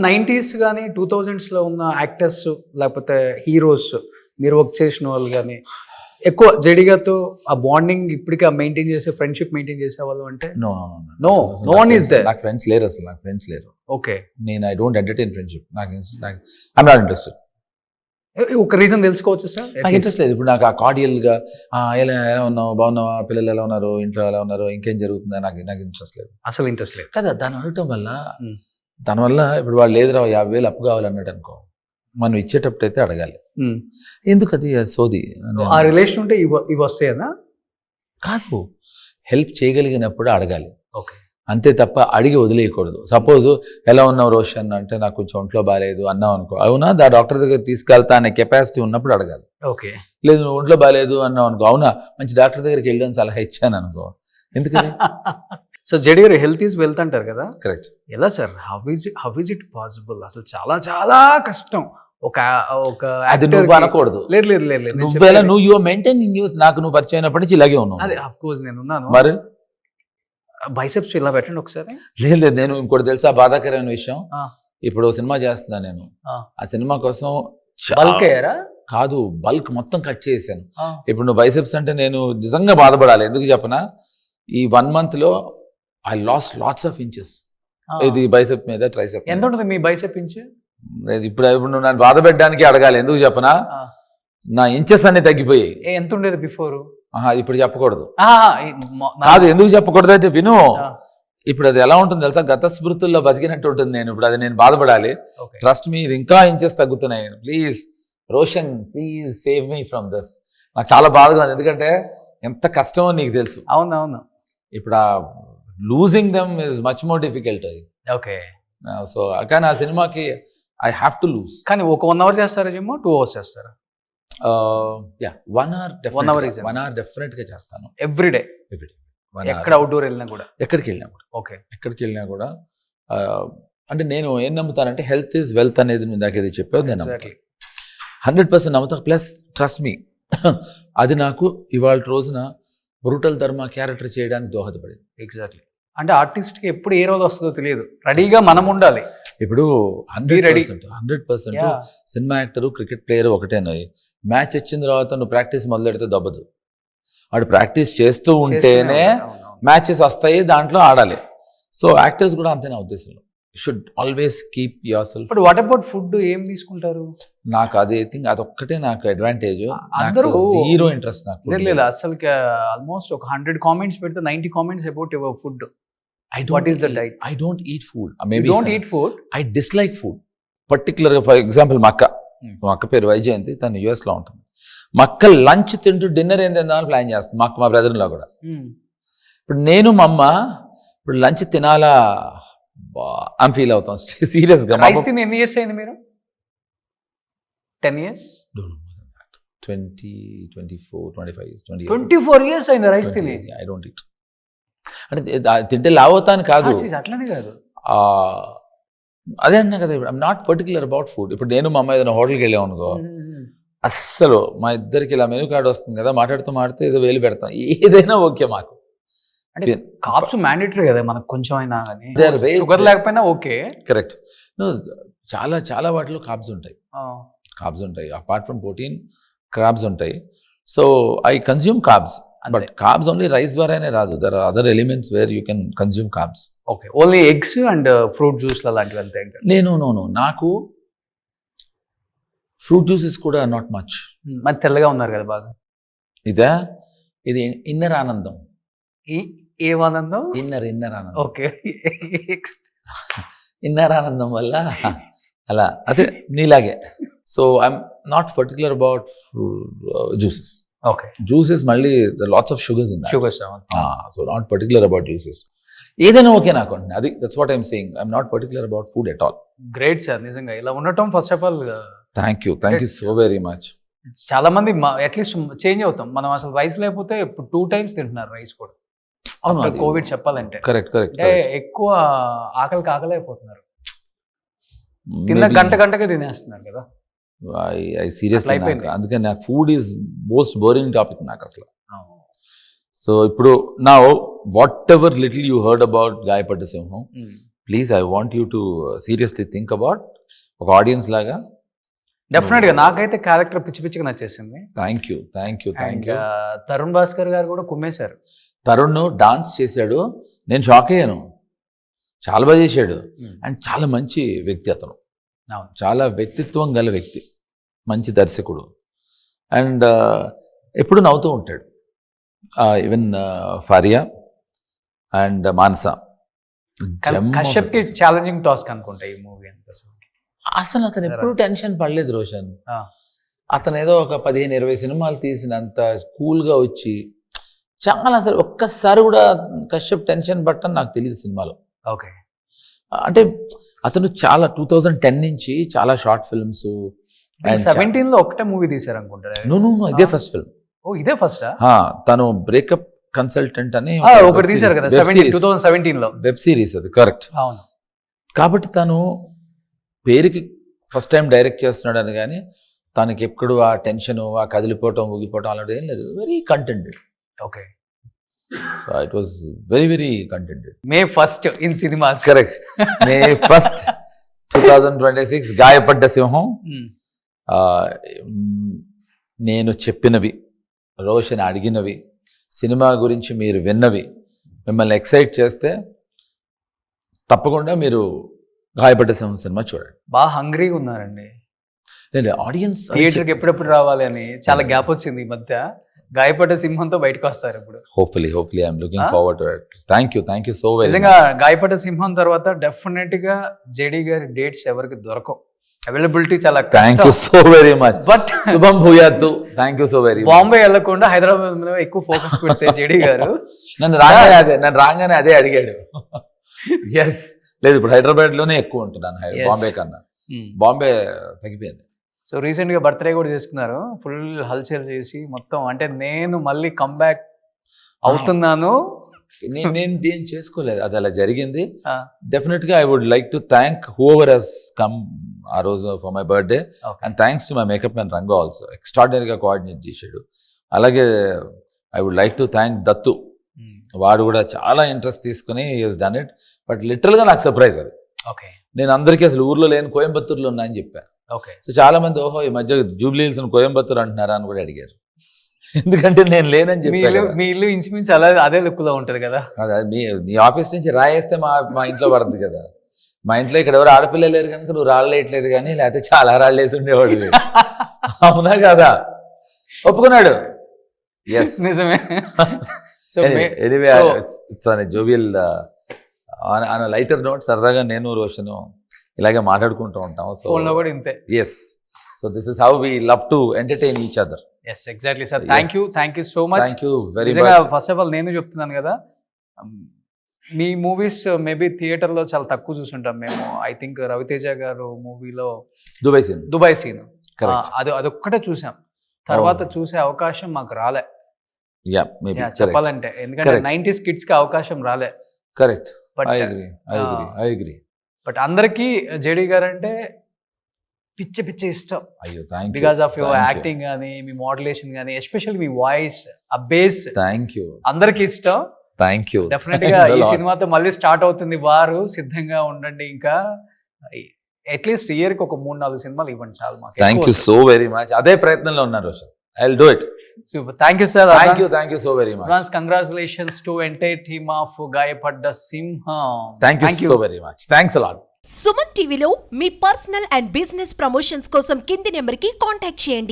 90s కానీ 2000s ఉన్న actors లేకపోతే హీరోస్ మీరు వర్క్ చేసిన వాళ్ళు కానీ ఎక్కువ జడిగాతో ఆ బాండింగ్ ఇప్పటికీ మెయింటైన్ చేసే ఫ్రెండ్షిప్ మెయింటైన్ చేసే వాళ్ళు అంటే no no one is there. నాకు ఫ్రెండ్స్ లేరు అసలు. నాకు ఫ్రెండ్స్ లేరు. ఓకే, నేను I don't entertain friendship. I'm not interested. ఒక రీజన్ తెలుసుకోవచ్చు సార్? నాకు ఇంట్రెస్ట్ లేదు. ఇప్పుడు నాకు ఆ కార్డియల్గా ఎలా ఉన్నావు, బాగున్నావా, పిల్లలు ఎలా ఉన్నారు, ఇంట్లో ఎలా ఉన్నారు, ఇంకేం జరుగుతుందా, నాకు ఇంట్రెస్ట్ లేదు. అసలు ఇంట్రెస్ట్ లేదు కదా. దాన్ని అడగటం వల్ల దానివల్ల ఇప్పుడు వాళ్ళు లేదురా 50,000 అప్పు కావాలన్నాడు అనుకో, మనం ఇచ్చేటప్పుడు అయితే అడగాలి. ఎందుకు అది సోది? ఆ రిలేషన్ ఉంటే ఇవి వస్తాయనా? కాదు, హెల్ప్ చేయగలిగినప్పుడు అడగాలి. ఓకే, అంతే తప్ప అడిగి వదిలేయకూడదు. సపోజ్ ఎలా ఉన్నావు రోషన్ అంటే నాకు కొంచెం ఒంట్లో బాగాలేదు అన్నావు అనుకో, అవునా డాక్టర్ దగ్గర తీసుకెళ్తా అనే కెపాసిటీ ఉన్నప్పుడు అడగాలి. ఓకే, లేదు నువ్వు ఒంట్లో బాగాలేదు అన్నావు అనుకో, అవునా మంచి డాక్టర్ దగ్గరికి వెళ్ళని సలహా ఇచ్చాను అనుకో, ఎందుకని? సో జడి గారు హెల్త్ ఈజ్ వెల్త్ అంటారు కదా. కరెక్ట్. ఎలా sir, how is it possible? అసలు చాలా చాలా కష్టం. అది నువ్వు అనకూడదు. నువ్వు యువర్ మెయింటైనింగ్ యూస్. నాకు నువ్వు పరిచయం అయినప్పటి నుంచి ఇలాగే ఉన్నావు. అదే ఆఫ్ కోర్స్ నేను ఉన్నాను. మరి బైసెప్స్ ఇలా పెట్టండి ఒకసారి. లేదు, నేను ఇంకోటి తెలుసా బాధాకరమైన విషయం. ఇప్పుడు సినిమా చేస్తున్నాను నేను. ఆ సినిమా కోసం బల్క్ అయ్యారా? కాదు, బల్క్ మొత్తం కట్ చేశాను. ఇప్పుడు నువ్వు బైసెప్స్ అంటే నేను నిజంగా బాధపడాలి. ఎందుకు చెప్పనా, ఈ 1 month లో I last lots of inches. ఇది బైసెప్ మీద, ట్రైసెప్. ఎంత ఉంటుంది మీ బైసెప్ ఇంచ్? ఇప్పుడు నువ్వు నన్ను బాధ పెట్టడానికి అడగాలి. ఎందుకు చెప్పనా, నా ఇంచెస్ అన్ని తగ్గిపోయాయి. ఎంత ఉండేది బిఫోర్? ఇప్పుడు చెప్పకూడదు. కాదు, ఎందుకు చెప్పకూడదు అయితే విను. ఇప్పుడు అది ఎలా ఉంటుంది తెలుసా, గత స్మృతుల్లో బతికినట్టు ఉంటుంది. ఇప్పుడు అది నేను బాధపడాలి. ట్రస్ట్ మీ, ఇంకా ఇంచెస్ తగ్గుతున్నాయి. Please Roshan, please save me from this. నాకు చాలా బాధగా ఉంది, ఎందుకంటే ఎంత కష్టమో నీకు తెలుసు. అవునవును. ఇప్పుడు ఆ losing them is much more difficult. Okay, so కానీ ఆ సినిమాకి ఐ హ్యావ్ టు లూజ్. కానీ ఒక 1 hour చేస్తారా జిమ్? 2 hours చేస్తారా? 1 hour డెఫినెట్ గా చేస్తాను. ఎవ్రీడే ఎక్కడ అవుట్డోర్ వెళ్ళినా కూడా? ఎక్కడికి వెళ్ళినా కూడా. ఓకే, ఎక్కడికి వెళ్ళినా కూడా. అంటే నేను ఏం నమ్ముతానంటే హెల్త్ ఈజ్ వెల్త్ అనేది నేను దాకా ఇది చెప్పావు. నేను 100% నమ్ముతా. ప్లస్ ట్రస్ట్ మీ, అది నాకు ఇవాళ రోజున బ్రూటల్ ధర్మ క్యారెక్టర్ చేయడానికి దోహదపడింది. ఎగ్జాక్ట్లీ. అంటే ఆర్టిస్ట్కి ఎప్పుడు ఏ రోజు వస్తుందో తెలియదు, రెడీగా మనం ఉండాలి. ఇప్పుడు 100% సినిమా యాక్టరు, క్రికెట్ ప్లేయర్ ఒకటేనాయి. మ్యాచ్ వచ్చిన తర్వాత నువ్వు ప్రాక్టీస్ మొదలెడితే దబ్బదు. వాడు ప్రాక్టీస్ చేస్తూ ఉంటేనే మ్యాచెస్ వస్తాయి, దాంట్లో ఆడాలి. సో యాక్టర్స్ కూడా అంతే నా ఉద్దేశంలో. Should always keep your self. But what about food? ఏం తీసుకుంటారు? నాకు అదే థింగ్, అదొక్కటే నాకు అడ్వాంటేజ్. జీరో ఇంట్రెస్ట్ నాకు. లేదు అసలు ఆల్మోస్ట్ ఒక 100 comments పెడితే 90 comments about your food. What is the diet? I don't eat food. Maybe you don't eat food? I dislike food. Particularly, for example, మా అక్క పేరు వైజయంతి, తను US లో ఉంటుంది. మా అక్క లంచ్ తింటూ డిన్నర్ ఏం తిందామని ప్లాన్ చేస్తుంది. మా బ్రదర్లో కూడా. ఇప్పుడు నేను మా అమ్మ ఇప్పుడు లంచ్ తినాలా అని ఫీల్ అవుతాం సీరియస్గా. రైస్ తిని ఎన్ని ఇయర్స్ అయింది మీరు? 10 years? 20, 24, 25 years. 24 years అయింది రైస్ తిని? I don't eat. అంటే తింటే లావ్ అవుతాను కాదు, అట్లనే కాదు. అదే అన్నా కదా, ఇప్పుడు I'm not particular about food. ఇప్పుడు నేను మా అమ్మాయి ఏదైనా హోటల్కి వెళ్ళాం అనుకో, అస్సలు మా ఇద్దరికి ఇలా మెనూ కార్డు వస్తుంది కదా, మాట్లాడితే ఏదో వేలు పెడతాం, ఏదైనా ఓకే మాకు. అంటే కార్బ్స్ మ్యాండేటరీ కదా మనకు, కొంచెం అయినా కానీ. షుగర్ లేకపోయినా ఓకే. కరెక్ట్. చాలా చాలా వాటిలో కార్బ్స్ ఉంటాయి. అపార్ట్ ఫ్రమ్ ప్రోటీన్, కార్బ్స్ ఉంటాయి. So I consume carbs. But carbs only rice ద్వారానే రాదు. There are other elements where you can consume carbs. Okay, only eggs and fruit juice లాంటివి అంతే? నాకు ఫ్రూట్ జ్యూసెస్ కూడా నాట్ మచ్. మరి తెల్లగా ఉన్నారు కదా బాగా. ఇది ఇన్నర్ ఆనందం. ఏం ఆనందం? ఇన్నర్ ఆనందం. ఓకే, ఇన్నర్ ఆనందం వల్ల అలా, అదే నీలాగే. So I'm not particular about juices. Okay, juices మళ్ళీ lots of sugars in that. Sugars. So not particular about juices. ఏదైనా ఓకే నాకు అండి. అది that's what I'm saying. I'm not particular about food at all. Great sir, నిజంగా ఇలా ఉండటం first of all. Thank you so very much. చాలా మంది at least change అవుతాం. మనం అసలు రైస్ లేకపోతే ఇప్పుడు 2 times తింటున్నారు రైస్ కూడా. అవును, కోవిడ్ చెప్పాలంటే. కరెక్ట్. అంటే ఎక్కువ ఆకలి అయిపోతున్నారు. తిన్న గంటకే తినేస్తున్నారు కదా. ఐ సీరియస్లీ, అందుకని నాకు food is most boring topic నాకు అసలు. సో ఇప్పుడు నా what ever little you heard about గాయపడ్డ సింహం, please I want you to seriously think about ఒక ఆడియన్స్ లాగా. డెఫినెట్ గా నాకైతే క్యారెక్టర్ పిచ్చి పిచ్చిగా నచ్చేసింది. Thank you. తరుణ్ భాస్కర్ గారు కూడా కుమ్మేశారు. తరుణ్ డాన్స్ చేశాడు, నేను షాక్ అయ్యాను. చాలా బాగా చేశాడు. అండ్ చాలా మంచి వ్యక్తి అతను, చాలా వ్యక్తిత్వం గల వ్యక్తి, మంచి దర్శకుడు. అండ్ ఎప్పుడు నవ్వుతూ ఉంటాడు. ఈవెన్ ఫారియా అండ్ మానస. కశ్యప్ కి ఛాలెంజింగ్ టాస్క్ అనుకుంటా ఈ మూవీ అంతా. అసలు అతను ఎప్పుడు టెన్షన్ పడలేదు రోషన్. అతను ఏదో ఒక 15-20 సినిమాలు తీసినంత కూల్గా వచ్చి చాలా, అసలు ఒక్కసారి కూడా కశ్యప్ టెన్షన్ పట్టని నాకు తెలియదు సినిమాలో. ఓకే, అంటే అతను చాలా 2010 నుంచి చాలా షార్ట్ ఫిల్మ్స్. 17 లో ఒకటే మూవీ తీశారు అనుకుంటా. ఇదే ఫస్ట్ ఫిల్మ్. ఓ ఇదే ఫస్ట్. తను బ్రేకప్ కన్సల్టెంట్ అని ఒకటి తీశారు కదా 2017 లో, వెబ్ సిరీస్ అది. కరెక్ట్. అవును. కాబట్టి తను పేరుకి ఫస్ట్ టైం డైరెక్ట్ చేస్తున్నాడు అని, కానీ తనకి ఎప్పుడు ఆ టెన్షన్, ఆ కదిలిపోవటం, ఊగిపోవటం అలాంటిది ఏం లేదు. Very కంటెంటెడ్. Okay, so it was very very కంటెంటెడ్. May 1st in cinemas. Correct. May 1st 2026 గాయపడ్డ సింహం. నేను చెప్పినవి, రోషన్ అడిగినవి, సినిమా గురించి మీరు విన్నవి మిమ్మల్ని ఎక్సైట్ చేస్తే తప్పకుండా మీరు గాయపడ్డ సింహం సినిమా చూడండి. బాగా హంగ్రీగా ఉన్నారండి. లేదు, ఆడియన్స్ థియేటర్కి ఎప్పుడెప్పుడు రావాలి అని చాలా గ్యాప్ వచ్చింది ఈ మధ్య. గాయపడ్డ సింహంతో బయటకు వస్తారు ఇప్పుడు. Hopefully I'm looking forward to it. Thank you so very. నిజంగా గాయపడ్డ సింహం తర్వాత డెఫినెట్ గా జేడీ గారి డేట్స్ ఎవరికి దొరకవు, అవైలబిలిటీ చాలా. Thank you so very much. But శుభం భూయాత్తు. Thank you so very. Bombay వెళ్లకుండా హైదరాబాద్ మీద ఎక్కువ ఫోకస్ పెడితే జేడీ గారు నన్ను రాగానే అదే అడిగాడు. ఎస్, లేదు ఇప్పుడు హైదరాబాద్ లోనే ఎక్కువ ఉంటున్నాను బాంబే కన్నా. బాంబే తగ్గిపోయింది. సో రీసెంట్ గా బర్త్డే కూడా చేసుకున్నారు, ఫుల్ హల్చల్ చేసి మొత్తం. అంటే నేను మళ్ళీ కంబ్యాక్ అవుతున్నాను. నేను ఏం చేసుకోలేదు, అది అలా జరిగింది. డెఫినెట్ గా I would like to thank whoever has come ఆ రోజు for my birthday. And thanks to my makeup man Ranga also, ఎక్స్ట్రాడినరీగా కోఆర్డినేట్ చేశాడు. అలాగే I would like to thank Dattu. వాడు కూడా చాలా ఇంట్రెస్ట్ తీసుకుని హస్ డన్ ఇట్. బట్ లిటరల్గా నాకు సర్ప్రైజ్ అది. ఓకే, నేను అందరికీ అసలు ఊర్లో లేని కోయంబత్తూరులో ఉన్నా అని చెప్పా. ఓకే. సో చాలా మంది ఓహో ఈ మధ్య జూబ్లీ హిల్స్ కోయంబత్తూరు అంటున్నారా అని కూడా అడిగారు. ఎందుకంటే నేను లేనని చెప్పాను. మీ ఇల్లు ఇంచుమించు అదే లుక్ లో ఉంటది కదా. మీ ఆఫీస్ నుంచి రాయేస్తే మా ఇంట్లో పడుతుంది కదా. మా ఇంట్లో ఇక్కడ ఎవరు ఆడపిల్లలు లేరు కనుక నువ్వు రాళ్ళు వేయట్లేదు, కానీ లేకపోతే చాలా రాళ్ళు వేసి ఉండేవాడు. అవునా కదా? ఒప్పుకున్నాడు. ఎస్, నిజమే. So anyway it's on a jovial on lighter note. సరదాగా నేను రోషను ఇలాగే మాట్లాడుకుంటూ ఉంటాం. సో కూడా ఇంతే. Yes, so this is how we love to entertain each other. Yes, exactly sir. Thank you so much. Thank you very much. Much. First of all నేను చెప్తున్నాను కదా, మీ మూవీస్ మేబీ థియేటర్లో చాలా తక్కువ చూసుంటాం మేము. ఐ థింక్ రవితేజ గారు మూవీలో దుబాయ్ సీన్ అదొక్కటే చూసాం. తర్వాత చూసే అవకాశం మాకు రాలే చెప్పాలంటే, ఎందుకంటే 90s kids కి అవకాశం రాలే. కరెక్ట్. బట్ అందరికీ జేడీ గారు అంటే పిచ్చి ఇష్టం. అయ్యో, బికాస్ ఆఫ్ యువర్ యాక్టింగ్ కానీ, మీ మోడ్యులేషన్ కానీ, ఎస్పెషల్లీ మీ వాయిస్, ఆ బేస్ అందరికి ఇష్టం. Thank you. డెఫినెట్ గా ఈ సినిమాతో మళ్ళీ స్టార్ట్ అవుతుంది వారు, సిద్ధంగా ఉండండి. ఇంకా అట్లీస్ట్ ఇయర్ కి ఒక 3-4 సినిమాలు ఇవ్వండి చాలు మాకు. Thank you so very much. అదే ప్రయత్నంలో ఉన్నారు Roshan. I'll do it. Super. Thank you, sir. Thank you so very much. Advance congratulations to entire team of Gayapadda Simham. Thank you so very much. Thanks a lot. Suman టీవీలో మీ personal and business promotions కోసం కింది నెంబర్కి contact చేయండి.